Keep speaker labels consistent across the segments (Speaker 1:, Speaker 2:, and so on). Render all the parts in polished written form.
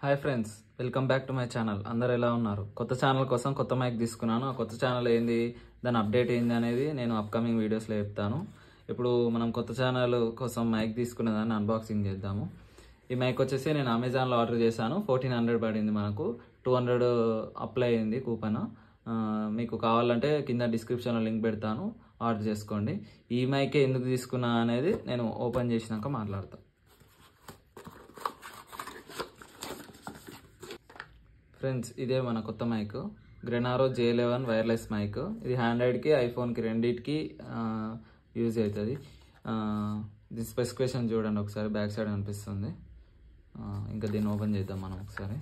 Speaker 1: Hi friends, welcome back to my channel. అందరు ఎలా ఉన్నారు? కొత్త ఛానల్ కోసం కొత్త మైక్ తీసుకున్నాను. ఆ కొత్త ఛానల్ ఏంది, దాని అప్డేట్ ఏంది అనేది నేను అప్కమింగ్ వీడియోస్లో చెప్తాను. ఇప్పుడు మనం కొత్త ఛానల్ కోసం మైక్ తీసుకునే దాన్ని అన్బాక్సింగ్ చేద్దాము. ఈ మైక్ వచ్చేసి నేను అమెజాన్లో ఆర్డర్ చేశాను. 1400 పడింది. మనకు 200 అప్లై అయింది కూపన్. మీకు కావాలంటే కింద డిస్క్రిప్షన్లో లింక్ పెడతాను, ఆర్డర్ చేసుకోండి. ఈ మైకే ఎందుకు తీసుకున్నా అనేది నేను ఓపెన్ చేసినాక మాట్లాడతాను. ఫ్రెండ్స్, ఇదే మన కొత్త మైక్, గ్రెనారో J11 వైర్లెస్ మైక్. ఇది హ్యాండ్రైడ్కి ఐఫోన్కి రెండింటికి యూజ్ అవుతుంది. దీని స్పెసిఫికేషన్ చూడండి ఒకసారి, బ్యాక్ సైడ్ అనిపిస్తుంది. ఇంకా దీన్ని ఓపెన్ చేద్దాం మనం ఒకసారి.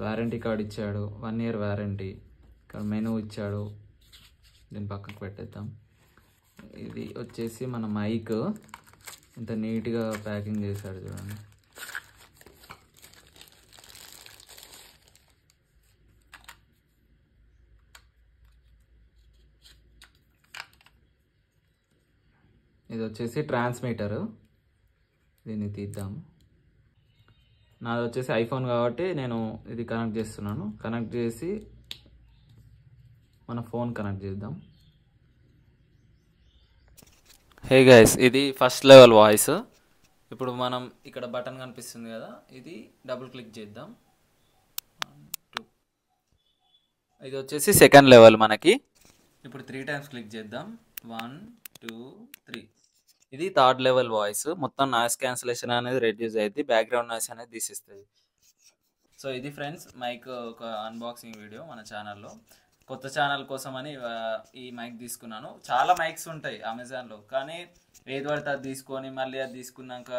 Speaker 1: వారంటీ కార్డ్ ఇచ్చాడు, 1 year వారంటీ. ఇక్కడ మెనూ ఇచ్చాడు, దీన్ని పక్కకు పెట్టేద్దాం. ఇది వచ్చేసి మన మైక్, ఇంత నీట్గా ప్యాకింగ్ చేశాడు చూడండి. ఇది వచ్చేసి ట్రాన్స్మిటర్, దీన్ని తీద్దాము. నాది వచ్చేసి ఐఫోన్ కాబట్టి నేను ఇది కనెక్ట్ చేస్తున్నాను. కనెక్ట్ చేసి మన ఫోన్ కనెక్ట్ చేద్దాం. హే గైస్, ఇది ఫస్ట్ లెవెల్ వాయిస్. ఇప్పుడు మనం ఇక్కడ బటన్ కనిపిస్తుంది కదా, ఇది డబుల్ క్లిక్ చేద్దాం. 1 2. ఇది వచ్చేసి సెకండ్ లెవెల్ మనకి. ఇప్పుడు 3 times క్లిక్ చేద్దాం. 1 2 3. ఇది థర్డ్ లెవెల్ వాయిస్. మొత్తం నాయిస్ క్యాన్సిలేషన్ అనేది రెడ్యూస్ అయ్యింది, బ్యాక్గ్రౌండ్ నాయిస్ అనేది తీసిస్తుంది. సో ఇది ఫ్రెండ్స్ మైక్ ఒక అన్బాక్సింగ్ వీడియో మన ఛానల్లో. కొత్త ఛానల్ కోసం అని ఈ మైక్ తీసుకున్నాను. చాలా మైక్స్ ఉంటాయి అమెజాన్లో, కానీ ఏది పడితే అది తీసుకొని మళ్ళీ అది తీసుకున్నాక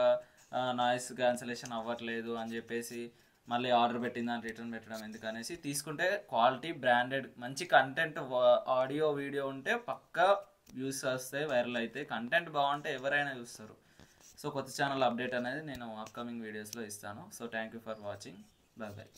Speaker 1: నాయిస్ క్యాన్సిలేషన్ అవ్వట్లేదు అని చెప్పేసి మళ్ళీ ఆర్డర్ పెట్టిన దాన్ని రిటర్న్ పెట్టడం ఎందుకనేసి తీసుకుంటే క్వాలిటీ బ్రాండెడ్ మంచి కంటెంట్ ఆడియో వీడియో ఉంటే పక్కా వ్యూస్ వస్తాయి, వైరల్ అయితే. కంటెంట్ బాగుంటే ఎవరైనా చూస్తారు. సో కొత్త ఛానల్ అప్డేట్ అనేది నేను అప్కమింగ్ వీడియోస్లో ఇస్తాను. So thank you for watching. Bye bye.